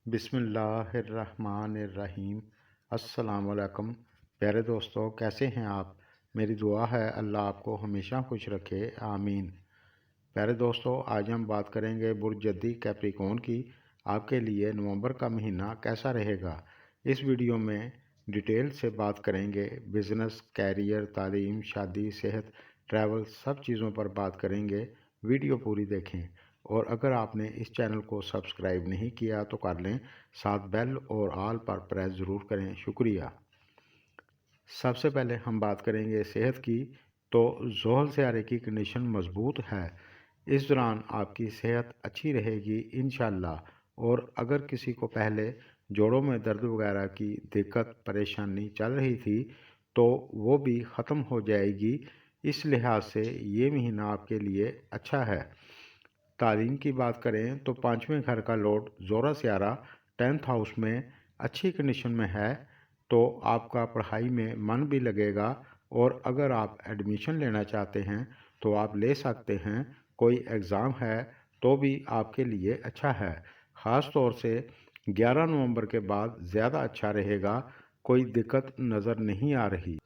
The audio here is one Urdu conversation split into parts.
بسم اللہ الرحمن الرحیم۔ السلام علیکم پیارے دوستو، کیسے ہیں آپ؟ میری دعا ہے اللہ آپ کو ہمیشہ خوش رکھے، آمین۔ پیارے دوستو، آج ہم بات کریں گے برج جدی کیپریکون کی۔ آپ کے لیے نومبر کا مہینہ کیسا رہے گا؟ اس ویڈیو میں ڈیٹیل سے بات کریں گے۔ بزنس، کیریئر، تعلیم، شادی، صحت، ٹریول، سب چیزوں پر بات کریں گے۔ ویڈیو پوری دیکھیں، اور اگر آپ نے اس چینل کو سبسکرائب نہیں کیا تو کر لیں، ساتھ بیل اور آل پر پریس ضرور کریں، شکریہ۔ سب سے پہلے ہم بات کریں گے صحت کی، تو زحل سیارے کی کنڈیشن مضبوط ہے۔ اس دوران آپ کی صحت اچھی رہے گی انشاءاللہ، اور اگر کسی کو پہلے جوڑوں میں درد وغیرہ کی دقت پریشانی چل رہی تھی تو وہ بھی ختم ہو جائے گی۔ اس لحاظ سے یہ مہینہ آپ کے لیے اچھا ہے۔ تعلیم کی بات کریں تو پانچویں گھر کا لارڈ زورا سیارہ 10th ہاؤس میں اچھی کنڈیشن میں ہے، تو آپ کا پڑھائی میں من بھی لگے گا، اور اگر آپ ایڈمیشن لینا چاہتے ہیں تو آپ لے سکتے ہیں۔ کوئی ایگزام ہے تو بھی آپ کے لیے اچھا ہے، خاص طور سے 11 نومبر کے بعد زیادہ اچھا رہے گا، کوئی دقت نظر نہیں آ رہی۔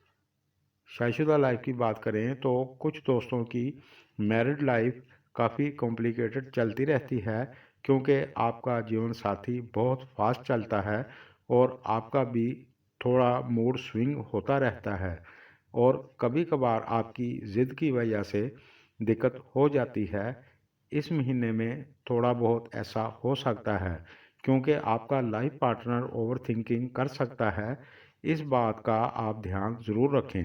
شادی شدہ لائف کی بات کریں تو کچھ دوستوں کی میرڈ لائف کافی کمپلیکیٹڈ چلتی رہتی ہے، کیونکہ آپ کا جیون ساتھی بہت فاسٹ چلتا ہے، اور آپ کا بھی تھوڑا موڈ سوئنگ ہوتا رہتا ہے، اور کبھی کبھار آپ کی ضد کی وجہ سے دقت ہو جاتی ہے۔ اس مہینے میں تھوڑا بہت ایسا ہو سکتا ہے، کیونکہ آپ کا لائف پارٹنر اوور تھنکنگ کر سکتا ہے۔ اس بات کا آپ دھیان ضرور رکھیں،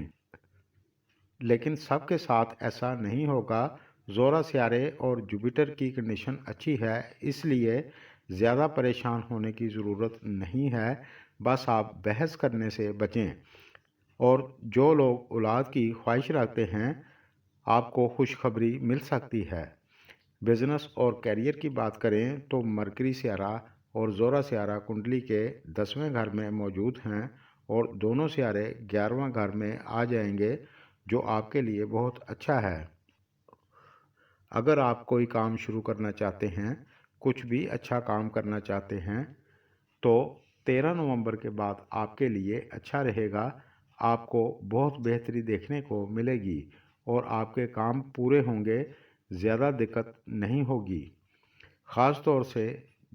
لیکن سب کے ساتھ ایسا نہیں ہوگا۔ زورا سیارے اور جوپیٹر کی کنڈیشن اچھی ہے، اس لیے زیادہ پریشان ہونے کی ضرورت نہیں ہے، بس آپ بحث کرنے سے بچیں۔ اور جو لوگ اولاد کی خواہش رکھتے ہیں، آپ کو خوشخبری مل سکتی ہے۔ بزنس اور کیریئر کی بات کریں تو مرکری سیارہ اور زورا سیارہ کنڈلی کے 10ویں گھر میں موجود ہیں، اور دونوں سیارے 11واں گھر میں آ جائیں گے، جو آپ کے لیے بہت اچھا ہے۔ اگر آپ کوئی کام شروع کرنا چاہتے ہیں، کچھ بھی اچھا کام کرنا چاہتے ہیں، تو 13 نومبر کے بعد آپ کے لیے اچھا رہے گا۔ آپ کو بہت بہتری دیکھنے کو ملے گی، اور آپ کے کام پورے ہوں گے، زیادہ دقت نہیں ہوگی۔ خاص طور سے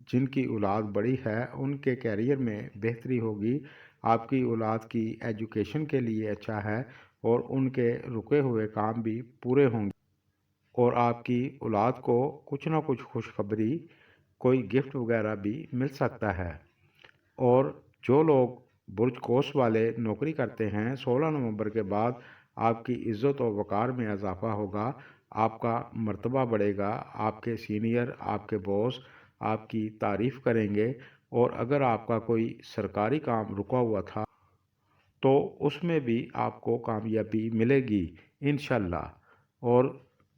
جن کی اولاد بڑی ہے ان کے کیریئر میں بہتری ہوگی۔ آپ کی اولاد کی ایجوکیشن کے لیے اچھا ہے، اور ان کے رکے ہوئے کام بھی پورے ہوں گے، اور آپ کی اولاد کو کچھ نہ کچھ خوشخبری، کوئی گفٹ وغیرہ بھی مل سکتا ہے۔ اور جو لوگ برج قوس والے نوکری کرتے ہیں، 16 نومبر کے بعد آپ کی عزت و وقار میں اضافہ ہوگا، آپ کا مرتبہ بڑھے گا، آپ کے سینئر، آپ کے باس آپ کی تعریف کریں گے، اور اگر آپ کا کوئی سرکاری کام رکا ہوا تھا تو اس میں بھی آپ کو کامیابی ملے گی انشاءاللہ۔ اور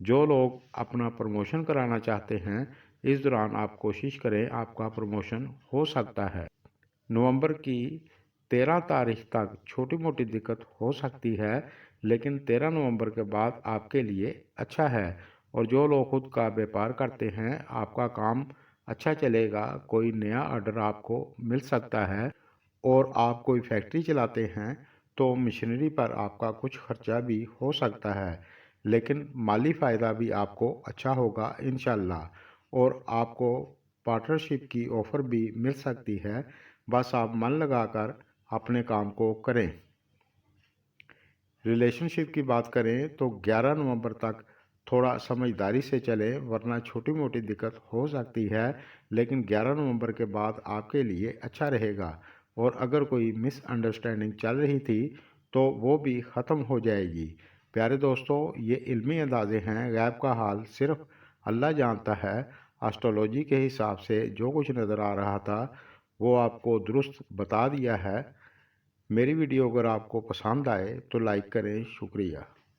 جو لوگ اپنا پروموشن کرانا چاہتے ہیں، اس دوران آپ کوشش کریں، آپ کا پروموشن ہو سکتا ہے۔ نومبر کی 13 تاریخ تک چھوٹی موٹی دقت ہو سکتی ہے، لیکن 13 نومبر کے بعد آپ کے لیے اچھا ہے۔ اور جو لوگ خود کا بیپار کرتے ہیں، آپ کا کام اچھا چلے گا، کوئی نیا آرڈر آپ کو مل سکتا ہے، اور آپ کوئی فیکٹری چلاتے ہیں تو مشینری پر آپ کا کچھ خرچہ بھی ہو سکتا ہے، لیکن مالی فائدہ بھی آپ کو اچھا ہوگا انشاءاللہ، اور آپ کو پارٹنرشپ کی آفر بھی مل سکتی ہے، بس آپ من لگا کر اپنے کام کو کریں۔ ریلیشن شپ کی بات کریں تو 11 نومبر تک تھوڑا سمجھداری سے چلیں، ورنہ چھوٹی موٹی دقت ہو سکتی ہے، لیکن 11 نومبر کے بعد آپ کے لیے اچھا رہے گا، اور اگر کوئی مس انڈرسٹینڈنگ چل رہی تھی تو وہ بھی ختم ہو جائے گی۔ پیارے دوستو، یہ علمی اندازے ہیں، غیب کا حال صرف اللہ جانتا ہے۔ اسٹرولوجی کے حساب سے جو کچھ نظر آ رہا تھا وہ آپ کو درست بتا دیا ہے۔ میری ویڈیو اگر آپ کو پسند آئے تو لائک کریں، شکریہ۔